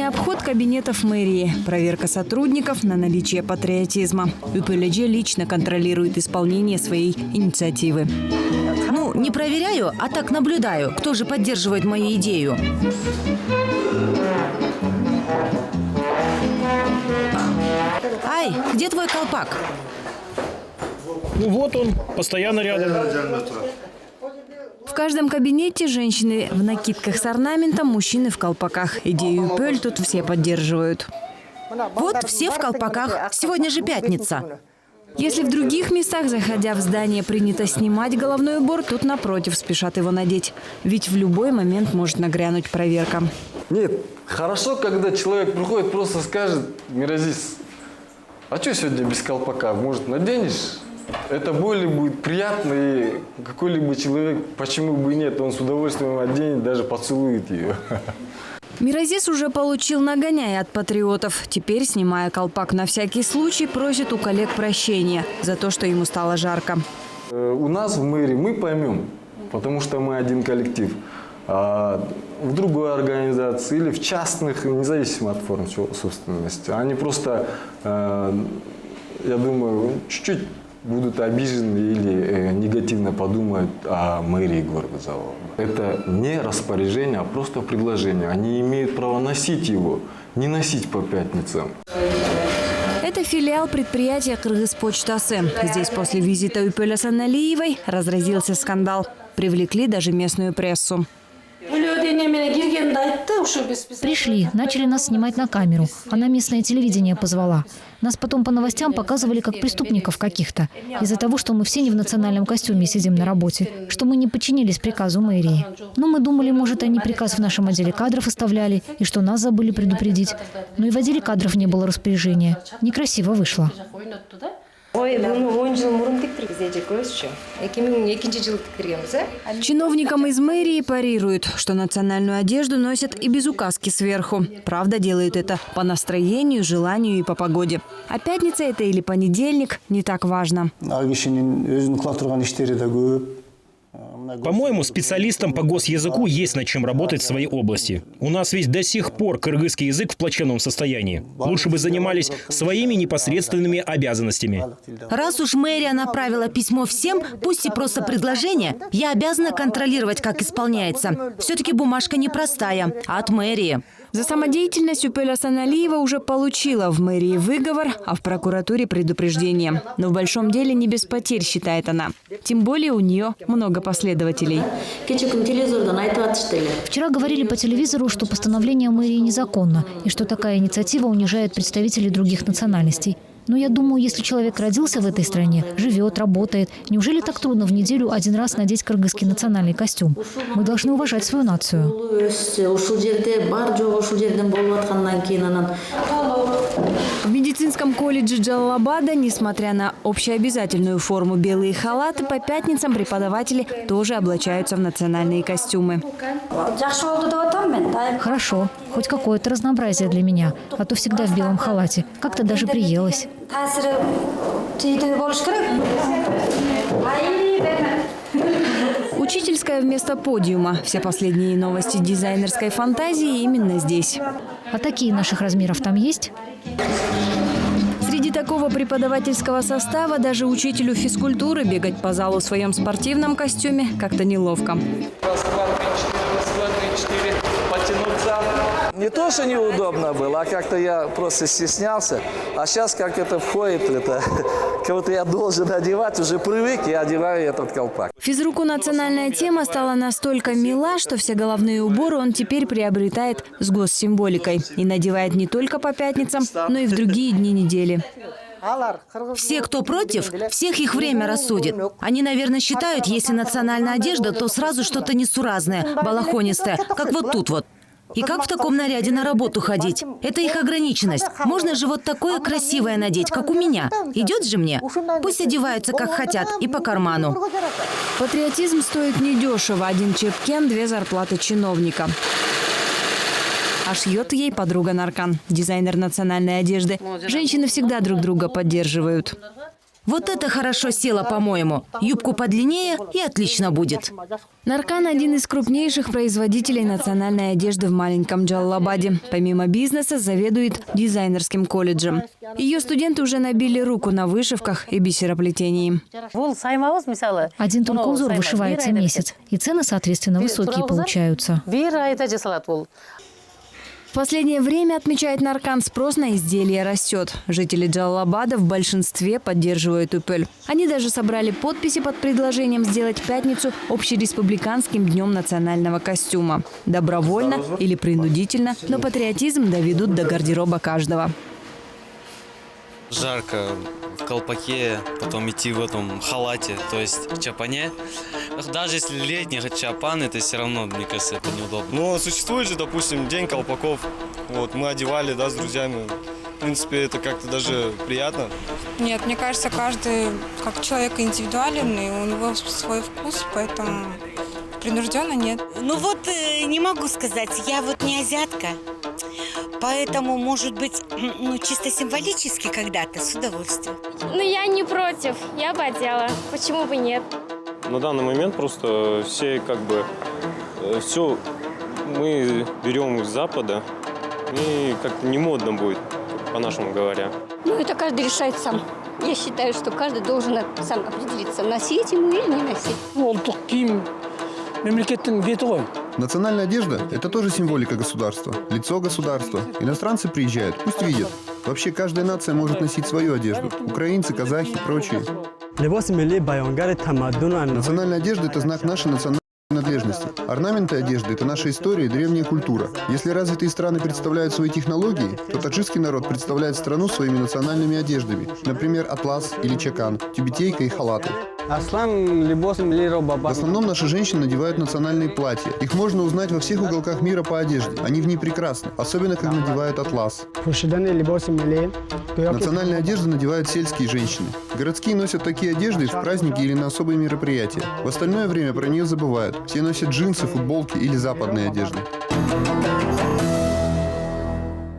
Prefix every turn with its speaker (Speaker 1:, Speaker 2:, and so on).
Speaker 1: Сегодня обход кабинетов мэрии, проверка сотрудников на наличие патриотизма. ЮПЛЖ лично контролирует исполнение своей инициативы.
Speaker 2: Ну, не проверяю, а так наблюдаю, кто же поддерживает мою идею. Ай, где твой колпак?
Speaker 3: Ну вот он, постоянно рядом.
Speaker 1: В каждом кабинете женщины в накидках с орнаментом, мужчины в колпаках. Идею ЮПЛ тут все поддерживают.
Speaker 2: Вот все в колпаках. Сегодня же пятница.
Speaker 1: Если в других местах, заходя в здание, принято снимать головной убор, тут напротив спешат его надеть. Ведь в любой момент может нагрянуть проверка.
Speaker 4: Нет, хорошо, когда человек приходит, просто скажет: Миразис, а что сегодня без колпака? Может, наденешь? Это более будет приятно, и какой-либо человек, почему бы и нет, он с удовольствием оденет, даже поцелует ее.
Speaker 1: Миразис уже получил нагоняй от патриотов. Теперь, снимая колпак на всякий случай, просит у коллег прощения за то, что ему стало жарко.
Speaker 4: У нас в мэрии мы поймем, потому что мы один коллектив. А в другой организации или в частных, независимо от форм собственности, они просто, я думаю, чуть-чуть будут обижены или негативно подумают о мэрии города Заволжья. Это не распоряжение, а просто предложение. Они имеют право носить его, не носить по пятницам.
Speaker 1: Это филиал предприятия «Кыргызпочта-С». Здесь после визита ЮПЛ Асаналиевой разразился скандал. Привлекли даже местную прессу.
Speaker 5: Пришли, начали нас снимать на камеру. Она местное телевидение позвала. Нас потом по новостям показывали как преступников каких-то. Из-за того, что мы все не в национальном костюме сидим на работе. Что мы не подчинились приказу мэрии. Но мы думали, может, они приказ в нашем отделе кадров оставляли, и что нас забыли предупредить. Но и в отделе кадров не было распоряжения. Некрасиво вышло.
Speaker 1: Чиновникам из мэрии парируют, что национальную одежду носят и без указки сверху. Правда, делают это по настроению, желанию и по погоде. А пятница это или понедельник – не так важно.
Speaker 3: По-моему, специалистам по госязыку есть над чем работать в своей области. У нас ведь до сих пор кыргызский язык в плачевном состоянии. Лучше бы занимались своими непосредственными обязанностями.
Speaker 2: Раз уж мэрия направила письмо всем, пусть и просто предложение, я обязана контролировать, как исполняется. Все-таки бумажка непростая, а от мэрии.
Speaker 1: За самодеятельность ЮПЛ Асаналиева уже получила в мэрии выговор, а в прокуратуре предупреждение. Но в большом деле не без потерь, считает она. Тем более у нее много последователей.
Speaker 5: Вчера говорили по телевизору, что постановление мэрии незаконно, и что такая инициатива унижает представителей других национальностей. Но я думаю, если человек родился в этой стране, живет, работает, неужели так трудно в неделю один раз надеть кыргызский национальный костюм? Мы должны уважать свою нацию.
Speaker 1: В медицинском колледже Джалалабада, несмотря на общеобязательную форму белые халаты, по пятницам преподаватели тоже облачаются в национальные костюмы.
Speaker 5: Хорошо, хоть какое-то разнообразие для меня, а то всегда в белом халате. Как-то даже приелось.
Speaker 1: Учительская вместо подиума. Все последние новости дизайнерской фантазии именно здесь.
Speaker 5: А такие наших размеров там есть?
Speaker 1: Среди такого преподавательского состава даже учителю физкультуры бегать по залу в своем спортивном костюме как-то неловко.
Speaker 6: Раз, два, три, четыре. Потянуться.
Speaker 7: Не то, что неудобно было, а как-то я просто стеснялся. А сейчас как это входит, это кого-то я должен одевать, уже привык, я одеваю этот колпак.
Speaker 1: Физруку национальная тема стала настолько мила, что все головные уборы он теперь приобретает с госсимволикой. И надевает не только по пятницам, но и в другие дни недели.
Speaker 2: Все, кто против, всех их время рассудит. Они, наверное, считают, если национальная одежда, то сразу что-то несуразное, балахонистое, как вот тут вот. И как в таком наряде на работу ходить? Это их ограниченность. Можно же вот такое красивое надеть, как у меня. Идет же мне? Пусть одеваются, как хотят, и по карману.
Speaker 1: Патриотизм стоит недешево. 1 чепкен, 2 зарплаты чиновника. А шьет ей подруга Наркан, дизайнер национальной одежды. Женщины всегда друг друга поддерживают.
Speaker 2: Вот это хорошо село, по-моему. Юбку подлиннее и отлично будет.
Speaker 1: Наркан – один из крупнейших производителей национальной одежды в маленьком Джалалабаде. Помимо бизнеса, заведует дизайнерским колледжем. Ее студенты уже набили руку на вышивках и бисероплетении.
Speaker 5: Один только узор вышивается месяц. И цены, соответственно, высокие получаются.
Speaker 1: В последнее время, отмечает Наркан, спрос на изделия растет. Жители Джалалабада в большинстве поддерживают УПЛ. Они даже собрали подписи под предложением сделать пятницу общереспубликанским днем национального костюма. Добровольно или принудительно, но патриотизм доведут до гардероба каждого.
Speaker 8: Жарко в колпаке, потом идти в этом халате, то есть в чапане. Даже если летний чапан, это все равно, мне кажется, это неудобно.
Speaker 9: Но существует же, допустим, день колпаков. Вот, мы одевали, да, с друзьями. В принципе, это как-то даже приятно.
Speaker 10: Нет, мне кажется, каждый как человек индивидуален, и у него свой вкус, поэтому принужденно нет.
Speaker 11: Ну вот, не могу сказать, я вот не азиатка. Поэтому, может быть, чисто символически когда-то, с удовольствием.
Speaker 12: Ну, я не против, я бы одела. Почему бы нет?
Speaker 9: На данный момент просто все все мы берем из Запада, и как-то не модно будет, по-нашему говоря.
Speaker 12: Ну, это каждый решает сам. Я считаю, что каждый должен сам определиться, носить ему или не носить.
Speaker 13: Национальная одежда – это тоже символика государства, лицо государства. Иностранцы приезжают, пусть видят. Вообще каждая нация может носить свою одежду. Украинцы, казахи и прочие. Национальная одежда – это знак нашей национальной принадлежности. Орнаменты одежды – это наша история и древняя культура. Если развитые страны представляют свои технологии, то таджикский народ представляет страну своими национальными одеждами. Например, атлас или чакан, тюбетейка и халаты. В основном наши женщины надевают национальные платья. Их можно узнать во всех уголках мира по одежде. Они в ней прекрасны, особенно когда надевают атлас. Национальные одежды надевают сельские женщины. Городские носят такие одежды в праздники или на особые мероприятия. В остальное время про нее забывают. Все носят джинсы, футболки или западные одежды.